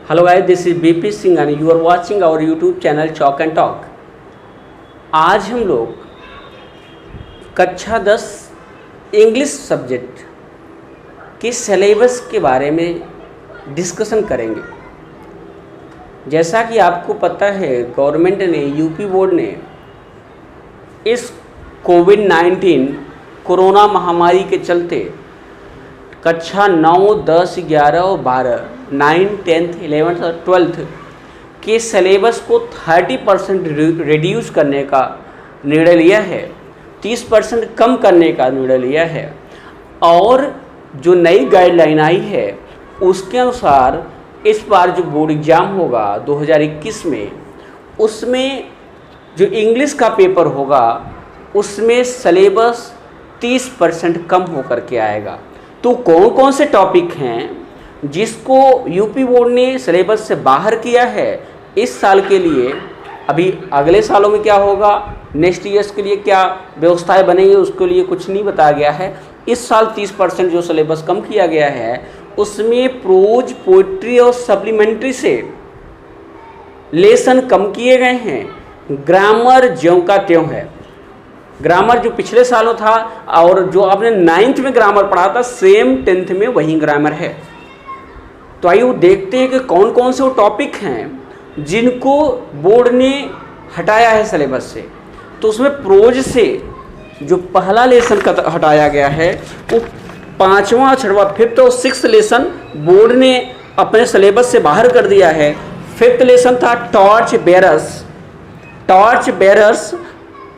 Hello guys, this is BP Singh and you are watching our YouTube channel Chalk and Talk। आज हम लोग कक्षा 10 English subject के syllabus के बारे में डिस्कशन करेंगे। जैसा कि आपको पता है, गवर्नमेंट ने, यूपी बोर्ड ने इस कोविड-19 कोरोना महामारी के चलते कक्षा 9, 10, 11 और 12, 9, 10, 11 और 12 के सिलेबस को 30% रिड्यूस करने का निर्णय लिया है, 30% कम करने का निर्णय लिया है। और जो नई गाइडलाइन आई है उसके अनुसार इस बार जो बोर्ड एग्ज़ाम होगा 2021 में, उसमें जो इंग्लिश का पेपर होगा उसमें सिलेबस 30% कम होकर के आएगा। तो कौन कौन से टॉपिक हैं जिसको यूपी बोर्ड ने सिलेबस से बाहर किया है इस साल के लिए, अभी अगले सालों में क्या होगा, नेक्स्ट ईयर्स के लिए क्या व्यवस्थाएं बनेंगी, उसके लिए कुछ नहीं बताया गया है। इस साल 30% जो सिलेबस कम किया गया है उसमें प्रोज, पोइट्री और सप्लीमेंट्री से लेसन कम किए गए हैं। ग्रामर ज्यों का त्यों है। ग्रामर जो पिछले सालों था और जो आपने 9th में ग्रामर पढ़ा था, सेम 10th में वही ग्रामर है। तो आइए देखते हैं कि कौन कौन से वो टॉपिक हैं जिनको बोर्ड ने हटाया है सिलेबस से। तो उसमें प्रोज से जो पहला लेसन का हटाया गया है वो 5वां, 6वां, 5th और 6th लेसन बोर्ड ने अपने सिलेबस से बाहर कर दिया है। 5th लेसन था टॉर्च बेरर्स,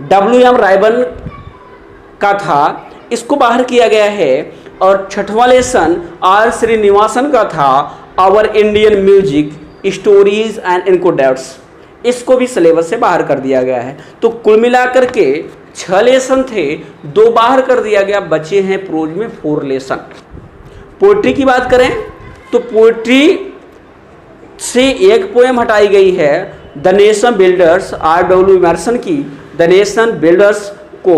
WM राइबन का था, इसको बाहर किया गया है। और 6वां लेसन R श्रीनिवासन का था, our Indian music, stories and anecdotes, इसको भी सिलेबस से बाहर कर दिया गया है। तो कुल मिलाकर के 6 लेसन थे, 2 बाहर कर दिया गया, बचे हैं प्रोज में 4 लेसन। पोइट्री की बात करें तो पोइट्री से एक पोएम हटाई गई है, the nation builders, R.W. Emerson की द नेशन बिल्डर्स को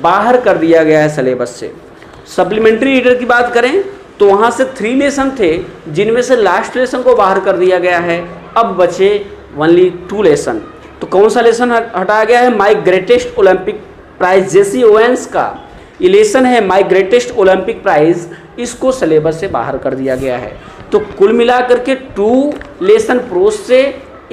बाहर कर दिया गया है सिलेबस से। सप्लीमेंट्री रीडर की बात करें तो वहाँ से 3 लेसन थे जिनमें से लास्ट लेसन को बाहर कर दिया गया है, अब बचे ओनली 2 लेसन। तो कौन सा लेसन हटाया गया है? My greatest Olympic prize, Jesse Owens का ये लेसन है माई ग्रेटेस्ट ओलंपिक प्राइज, इसको सिलेबस से बाहर कर दिया गया है। तो कुल मिलाकर के 2 लेसन प्रोज से,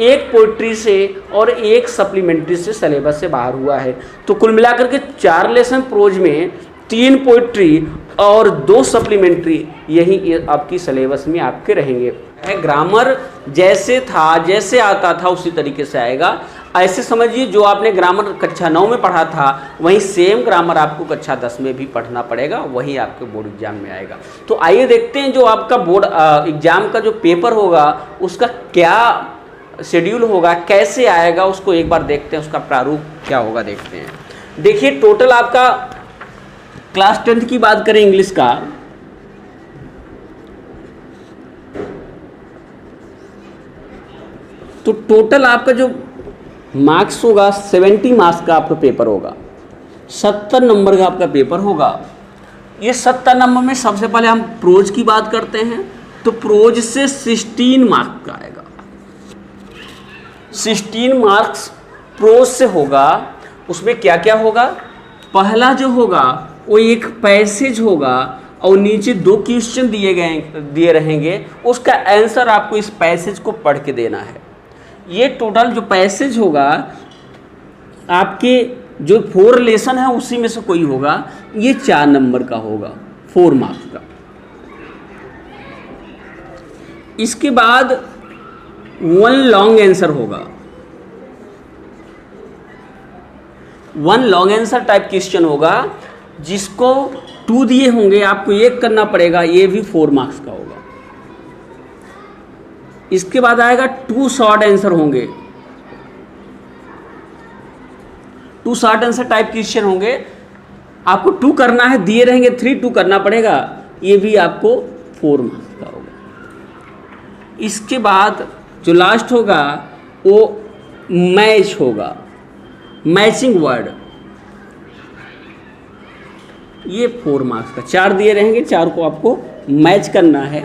1 पोइट्री से और 1 सप्लीमेंट्री से सिलेबस से बाहर हुआ है। तो कुल मिलाकर के 4 लेसन प्रोज में, 3 पोइट्री और 2 सप्लीमेंट्री, यही आपकी सिलेबस में आपके रहेंगे। ग्रामर जैसे था, जैसे आता था उसी तरीके से आएगा। ऐसे समझिए जो आपने ग्रामर कक्षा 9 में पढ़ा था वही सेम ग्रामर आपको कक्षा 10 में भी पढ़ना पड़ेगा, वही आपके बोर्ड एग्जाम में आएगा। तो आइए देखते हैं जो आपका बोर्ड एग्जाम का जो पेपर होगा उसका क्या शेड्यूल होगा, कैसे आएगा, उसको एक बार देखते हैं, उसका प्रारूप क्या होगा देखते हैं। देखिए टोटल आपका क्लास 10th की बात करें इंग्लिश का, तो टोटल आपका जो मार्क्स होगा 70 मार्क्स का आपका पेपर होगा, 70 नंबर का आपका पेपर होगा। ये 70 नंबर में सबसे पहले हम प्रोज की बात करते हैं तो प्रोज से 16 मार्क्स का आएगा। 16 मार्क्स प्रोज से होगा। उसमें क्या क्या होगा? पहला जो होगा वो एक पैसेज होगा और नीचे 2 क्वेश्चन दिए रहेंगे, उसका आंसर आपको इस पैसेज को पढ़ के देना है। ये टोटल जो पैसेज होगा आपके जो 4 लेसन है उसी में से कोई होगा, ये 4 नंबर का होगा, 4 मार्क्स का। इसके बाद 1 लॉन्ग आंसर होगा, 1 लॉन्ग आंसर टाइप क्वेश्चन होगा जिसको 2 दिए होंगे, आपको 1 करना पड़ेगा, ये भी 4 मार्क्स का होगा। इसके बाद आएगा 2 शॉर्ट आंसर होंगे, 2 शॉर्ट आंसर टाइप क्वेश्चन होंगे, आपको 2 करना है, दिए रहेंगे 3, 2 करना पड़ेगा, ये भी आपको 4 मार्क्स का होगा। इसके बाद जो लास्ट होगा वो मैच होगा, मैचिंग वर्ड, ये 4 मार्क्स का। 4 दिए रहेंगे, 4 को आपको मैच करना है,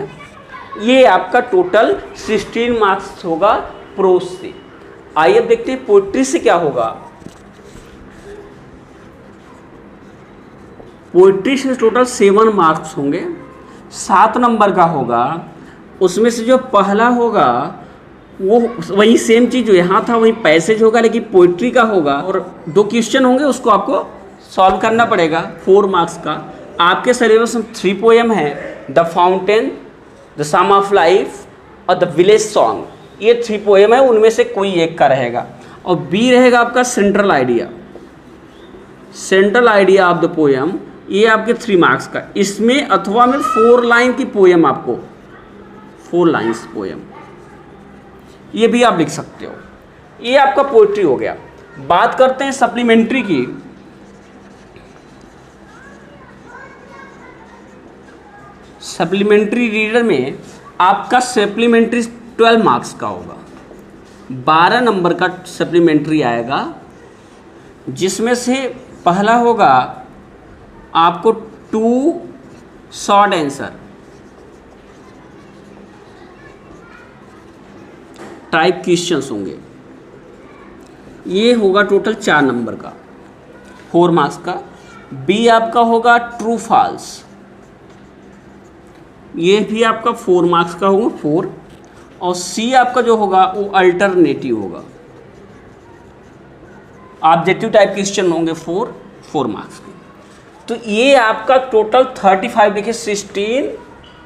ये आपका टोटल 16 मार्क्स होगा प्रोज से। आइए अब देखते हैं पोइट्री से क्या होगा। पोइट्री से टोटल 7 मार्क्स होंगे, 7 नंबर का होगा। उसमें से जो पहला होगा वो वही सेम चीज़ जो यहाँ था वही पैसेज होगा, लेकिन पोइट्री का होगा और 2 क्वेश्चन होंगे, उसको आपको सॉल्व करना पड़ेगा 4 मार्क्स का। आपके सिलेबस में 3 पोएम है, the fountain, the sum of life और द विलेज सॉन्ग। ये 3 पोएम है, उनमें से कोई एक का रहेगा। और बी रहेगा आपका central idea, central idea of the poem, ये आपके 3 मार्क्स का। इसमें अथवा में 4 लाइन की पोएम, आपको 4 लाइन्स पोएम, ये भी आप लिख सकते हो। ये आपका पोइट्री हो गया। बात करते हैं सप्लीमेंट्री की। सप्लीमेंट्री रीडर में आपका सप्लीमेंट्री 12 मार्क्स का होगा, 12 नंबर का सप्लीमेंट्री आएगा, जिसमें से पहला होगा आपको 2 शॉर्ट आंसर टाइप क्वेश्चंस होंगे। ये होगा टोटल 4 नंबर का, 4 मार्क्स का। बी आपका होगा ट्रू फॉल्स, ये भी आपका 4 मार्क्स का होगा, 4। और सी आपका जो होगा वो अल्टरनेटिव होगा, ऑब्जेक्टिव टाइप क्वेश्चन होंगे 4 मार्क्स के। तो ये आपका टोटल 35, देखिए 16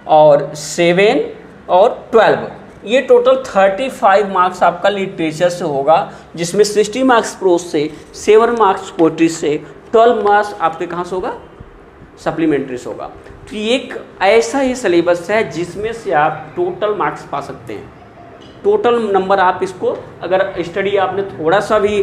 और 7 और 12, ये टोटल 35 मार्क्स आपका लिटरेचर से होगा, जिसमें 60 मार्क्स प्रोज से, 7 मार्क्स पोइट्री से, 12 मार्क्स आपके कहाँ से होगा, सप्लीमेंट्री से होगा। तो एक ऐसा ही सिलेबस है जिसमें से आप टोटल मार्क्स पा सकते हैं। टोटल नंबर आप इसको अगर स्टडी आपने थोड़ा सा भी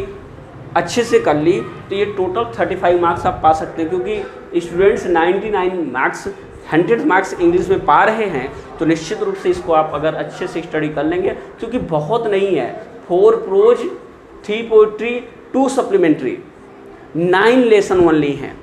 अच्छे से कर ली तो ये टोटल 35 मार्क्स आप पा सकते हैं, क्योंकि स्टूडेंट्स 99 मार्क्स 100 मार्क्स इंग्लिश में पा रहे हैं। तो निश्चित रूप से इसको आप अगर अच्छे से स्टडी कर लेंगे, क्योंकि बहुत नहीं है, 4 prose, 3 poetry, 2 supplementary, 9 lesson only हैं।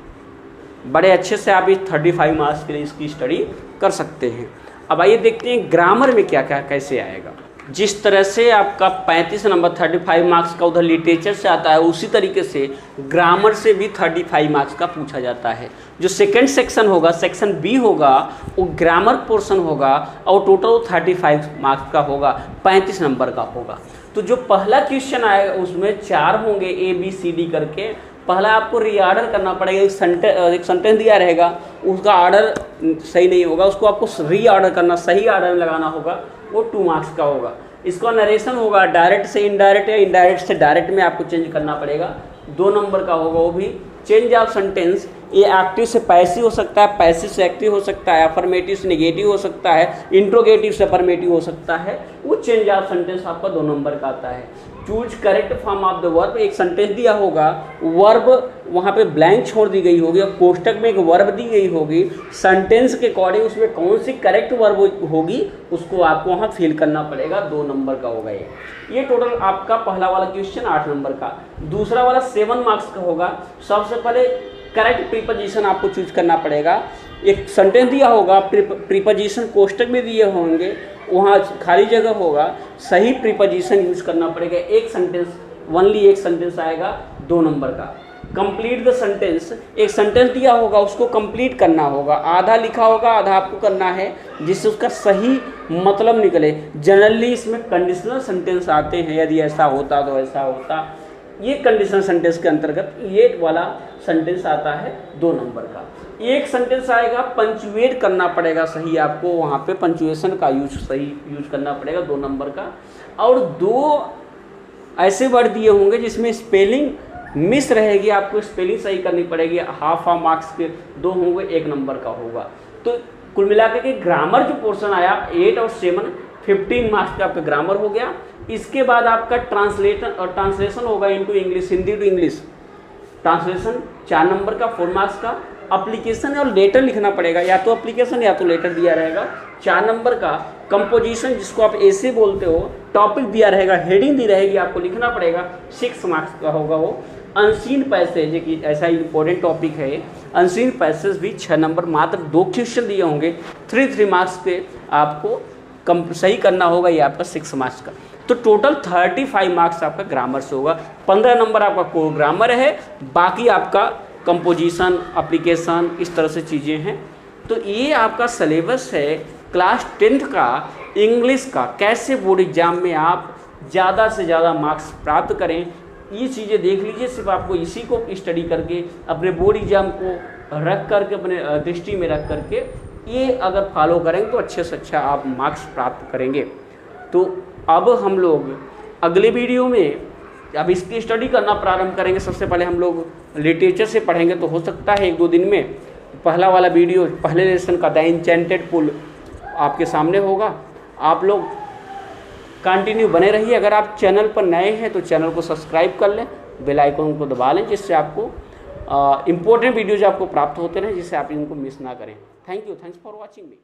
बड़े अच्छे से आप इस 35 मार्क्स के लिए इसकी स्टडी कर सकते हैं। अब आइए देखते हैं ग्रामर में क्या क्या कैसे आएगा। जिस तरह से आपका 35 नंबर 35 मार्क्स का उधर लिटरेचर से आता है, उसी तरीके से ग्रामर से भी 35 मार्क्स का पूछा जाता है। जो सेकंड सेक्शन होगा, सेक्शन बी होगा, वो ग्रामर पोर्शन होगा और टोटल 35 मार्क्स का होगा, 35 नंबर का होगा। तो जो पहला क्वेश्चन आएगा उसमें 4 होंगे ABCD करके। पहला आपको रीऑर्डर करना पड़ेगा, एक सेंटेंस दिया रहेगा, उसका ऑर्डर सही नहीं होगा, उसको आपको रीऑर्डर करना, सही ऑर्डर में लगाना होगा, वो 2 मार्क्स का होगा। इसका नरेशन होगा, डायरेक्ट से इनडायरेक्ट या इनडायरेक्ट से डायरेक्ट में आपको चेंज करना पड़ेगा, 2 नंबर का होगा वो भी। चेंज ऑफ सेंटेंस, ये एक्टिव से पैसिव हो सकता है, पैसिव से एक्टिव हो सकता है, अफर्मेटिव से नेगेटिव हो सकता है, इंट्रोगेटिव से अफर्मेटिव हो सकता है, वो चेंज ऑफ सेंटेंस आपका 2 नंबर का आता है। Choose correct form of the verb, एक सेंटेंस दिया होगा, वर्ब वहाँ पे ब्लैंक छोड़ दी गई होगी और कोष्टक में एक वर्ब दी गई होगी, सेंटेंस के अकॉर्डिंग उसमें कौन सी करेक्ट वर्ब होगी उसको आपको वहाँ फिल करना पड़ेगा, 2 नंबर का होगा ये टोटल आपका पहला वाला क्वेश्चन 8 नंबर का। दूसरा वाला 7 मार्क्स का होगा। सबसे पहले करेक्ट प्रीपोजिशन आपको चूज करना पड़ेगा। एक सेंटेंस दिया होगा, प्रीपोजिशन कोष्टक में दिए होंगे, वहाँ खाली जगह होगा, सही प्रीपोजिशन यूज करना पड़ेगा। एक सेंटेंस, ओनली एक सेंटेंस आएगा, 2 नंबर का। कंप्लीट द सेंटेंस, एक सेंटेंस दिया होगा उसको कंप्लीट करना होगा, आधा लिखा होगा आधा आपको करना है, जिससे उसका सही मतलब निकले। जनरली इसमें कंडीशनल सेंटेंस आते हैं, यदि ऐसा होता तो ऐसा होता, ये कंडीशनल सेंटेंस के अंतर्गत ये वाला सेंटेंस आता है 2 नंबर का। एक सेंटेंस आएगा, पंचुएट करना पड़ेगा सही, आपको वहाँ पे पंचुएशन का सही यूज करना पड़ेगा, 2 नंबर का। और 2 ऐसे वर्ड दिए होंगे जिसमें स्पेलिंग मिस रहेगी, आपको स्पेलिंग सही करनी पड़ेगी, हाफ मार्क्स के 2 होंगे, 1 नंबर का होगा। तो कुल मिलाकर के ग्रामर जो पोर्शन आया 8 और 7, 15 मार्क्स का आपका ग्रामर हो गया। इसके बाद आपका ट्रांसलेशन होगा into English, Hindi to English, translation 4 number का, 4 मार्क्स का। अप्लीकेशन और लेटर लिखना पड़ेगा, या तो अप्लीकेशन या तो लेटर दिया रहेगा, 4 नंबर का। कंपोजिशन जिसको आप ऐसे बोलते हो, टॉपिक दिया रहेगा, हेडिंग दी रहेगी, आपको लिखना पड़ेगा, 6 मार्क्स का होगा वो। अनसीन पैसेज कि ऐसा इंपॉर्टेंट टॉपिक है, अनसीन पैसेज भी 6 नंबर, मात्र 2 क्वेश्चन दिए होंगे, 3 मार्क्स पे आपको सही करना होगा ये आपका 6 मार्क्स का। तो टोटल 35 मार्क्स आपका ग्रामर से होगा। 15 नंबर आपका कोर ग्रामर है, बाकी आपका कंपोजिशन, एप्लीकेशन, इस तरह से चीज़ें हैं। तो ये आपका सिलेबस है क्लास 10th का इंग्लिश का, कैसे बोर्ड एग्जाम में आप ज़्यादा से ज़्यादा मार्क्स प्राप्त करें। ये चीज़ें देख लीजिए, सिर्फ आपको इसी को स्टडी करके अपने बोर्ड एग्जाम को रख करके, अपने दृष्टि में रख करके ये अगर फॉलो करेंगे तो अच्छे से अच्छा आप मार्क्स प्राप्त करेंगे। तो अब हम लोग अगले वीडियो में अब इसकी स्टडी करना प्रारंभ करेंगे। सबसे पहले हम लोग लिटरेचर से पढ़ेंगे, तो हो सकता है 1-2 दिन में पहला वाला वीडियो, पहले लेसन का द एन्चेंटेड पुल आपके सामने होगा। आप लोग कंटिन्यू बने रहिए। अगर आप चैनल पर नए हैं तो चैनल को सब्सक्राइब कर लें, बेल आइकन को दबा लें, जिससे आपको इम्पोर्टेंट वीडियोज आपको प्राप्त होते रहें, जिससे आप इनको मिस ना करें। Thank you, thanks for watching me.